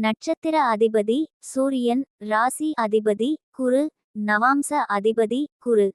நட்சத்திர அதிபதி சூரியன். ராசி அதிபதி குரு. நவாம்ச அதிபதி குரு.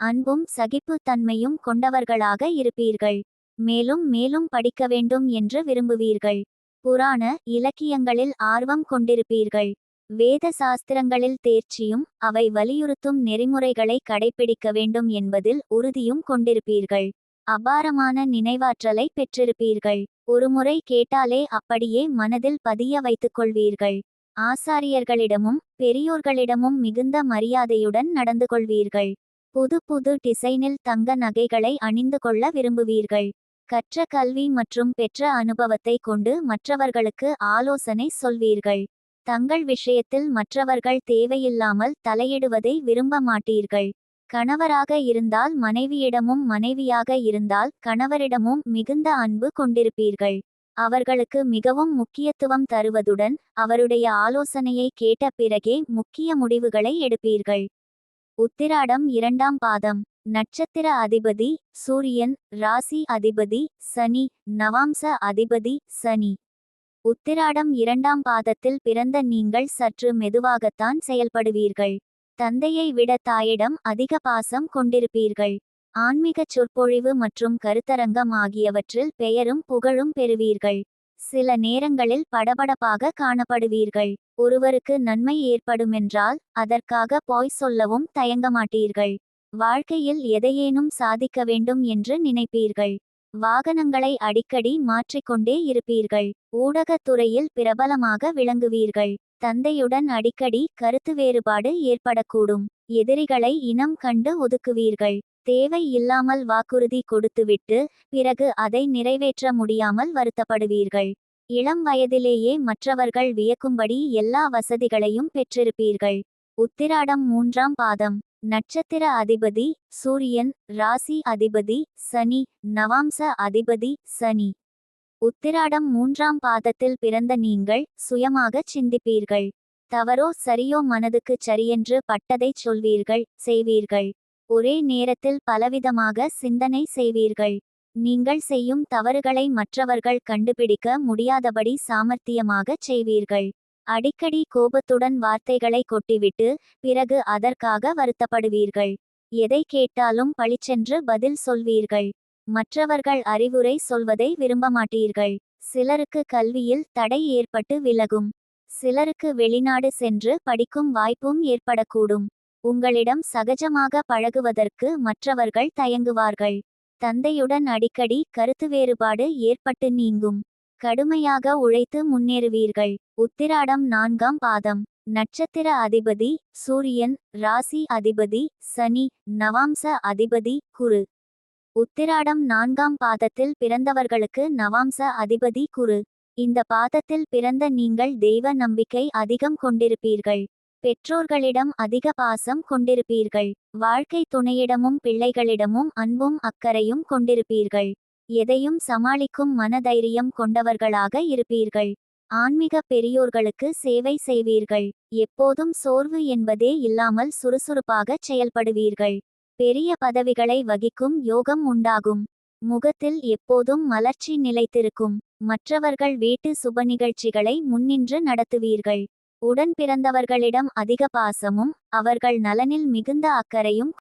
அன்பும் சகிப்பு தன்மையும் கொண்டவர்களாக இருப்பீர்கள். மேலும் மேலும் படிக்க வேண்டும் என்று விரும்புவீர்கள். புராண இலக்கியங்களில் ஆர்வம் கொண்டிருப்பீர்கள். வேத சாஸ்திரங்களில் தேர்ச்சியும் அவை வலியுறுத்தும் நெறிமுறைகளை கடைப்பிடிக்க வேண்டும் என்பதில் உறுதியும் கொண்டிருப்பீர்கள். அபாரமான நினைவாற்றலை பெற்றிருப்பீர்கள். ஒருமுறை கேட்டாலே அப்படியே மனதில் பதிய வைத்துக்கொள்வீர்கள். ஆசாரியர்களிடமும் பெரியோர்களிடமும் மிகுந்த மரியாதையுடன் நடந்து கொள்வீர்கள். புது புது டிசைனில் தங்க நகைகளை அணிந்து கொள்ள விரும்புவீர்கள். கற்ற கல்வி மற்றும் பெற்ற அனுபவத்தை கொண்டு மற்றவர்களுக்கு ஆலோசனை சொல்வீர்கள். தங்கள் விஷயத்தில் மற்றவர்கள் தேவையில்லாமல் தலையிடுவதை விரும்ப மாட்டீர்கள். கணவராக இருந்தால் மனைவியிடமும் மனைவியாக இருந்தால் கணவரிடமும் மிகுந்த அன்பு கொண்டிருப்பீர்கள். அவர்களுக்கு மிகவும் முக்கியத்துவம் தருவதுடன் அவருடைய ஆலோசனையை கேட்ட பிறகே முக்கிய முடிவுகளை எடுப்பீர்கள். உத்திராடம் 2ஆம் பாதம். நட்சத்திர அதிபதி சூரியன். ராசி அதிபதி சனி. நவாம்ச அதிபதி சனி. உத்திராடம் 2ஆம் பாதத்தில் பிறந்த நீங்கள் சற்று மெதுவாகத்தான் செயல்படுவீர்கள். தந்தையை விட தாயிடம் அதிக பாசம் கொண்டிருப்பீர்கள். ஆன்மீகச் சொற்பொழிவு மற்றும் கருத்தரங்கம் ஆகியவற்றில் பெயரும் புகழும் பெறுவீர்கள். சில நேரங்களில் படபடப்பாக காணப்படுவீர்கள். ஒருவருக்கு நன்மை ஏற்படுமென்றால் அதற்காக பொய் சொல்லவும் தயங்கமாட்டீர்கள். வாழ்க்கையில் எதையேனும் சாதிக்க வேண்டும் என்று நினைப்பீர்கள். வாகனங்களை அடிக்கடி மாற்றிக்கொண்டே இருப்பீர்கள். ஊடகத்துறையில் பிரபலமாக விளங்குவீர்கள். தந்தையுடன் அடிக்கடி கருத்து வேறுபாடு ஏற்படக்கூடும். எதிரிகளை இனம் கண்டு ஒதுக்குவீர்கள். தேவை இல்லாமல் வாக்குறுதி கொடுத்துவிட்டு பிறகு அதை நிறைவேற்ற முடியாமல் வருத்தப்படுவீர்கள். இளம் வயதிலேயே மற்றவர்கள் வியக்கும்படி எல்லா வசதிகளையும் பெற்றிருப்பீர்கள். உத்திராடம் 3ஆம் பாதம். நட்சத்திர அதிபதி சூரியன். ராசி அதிபதி சனி. நவாம்ச அதிபதி சனி. உத்திராடம் 3ஆம் பாதத்தில் பிறந்த நீங்கள் சுயமாக சிந்திப்பீர்கள். தவறோ சரியோ மனதுக்குச் சரியென்று பட்டதைச் சொல்வீர்கள், செய்வீர்கள். ஒரே நேரத்தில் பலவிதமாக சிந்தனை செய்வீர்கள். நீங்கள் செய்யும் தவறுகளை மற்றவர்கள் கண்டுபிடிக்க முடியாதபடி சாமர்த்தியமாகச் செய்வீர்கள். அடிக்கடி கோபத்துடன் வார்த்தைகளை கொட்டிவிட்டு பிறகு அதற்காக வருத்தப்படுவீர்கள். எதை கேட்டாலும் பளிச்சென்று பதில் சொல்வீர்கள். மற்றவர்கள் அறிவுரை சொல்வதை விரும்பமாட்டீர்கள். சிலருக்கு கல்வியில் தடை ஏற்பட்டு விலகும். சிலருக்கு வெளிநாடு சென்று படிக்கும் வாய்ப்பும் ஏற்படக்கூடும். உங்களிடம் சகஜமாக பழகுவதற்கு மற்றவர்கள் தயங்குவார்கள். தந்தையுடன் அடிக்கடி கருத்து வேறுபாடு ஏற்பட்டு நீங்கும். கடுமையாக உழைத்து முன்னேறுவீர்கள். உத்திராடம் 4ஆம் பாதம். நட்சத்திர அதிபதி சூரியன். ராசி அதிபதி சனி. நவாம்ச அதிபதி குரு. உத்திராடம் 4ஆம் பாதத்தில் பிறந்தவர்களுக்கு நவாம்ச அதிபதி குரு. இந்த பாதத்தில் பிறந்த நீங்கள் தெய்வ நம்பிக்கை அதிகம் கொண்டிருப்பீர்கள். பெற்றோர்களிடம் அதிக பாசம் கொண்டிருப்பீர்கள். வாழ்க்கை துணையிடமும் பிள்ளைகளிடமும் அன்பும் அக்கறையும் கொண்டிருப்பீர்கள். எதையும் சமாளிக்கும் மனதைரியம் கொண்டவர்களாக இருப்பீர்கள். ஆன்மீக பெரியோர்களுக்கு சேவை செய்வீர்கள். எப்போதும் சோர்வு என்பதே இல்லாமல் சுறுசுறுப்பாகச் செயல்படுவீர்கள். பெரிய பதவிகளை வகிக்கும் யோகம் உண்டாகும். முகத்தில் எப்போதும் மலர்ச்சி நிலைத்திருக்கும். மற்றவர்கள் வீட்டு சுப நிகழ்ச்சிகளை முன்னின்று நடத்துவீர்கள். உடன் பிறந்தவர்களிடம் அதிக பாசமும் அவர்கள் நலனில் மிகுந்த அக்கறையும்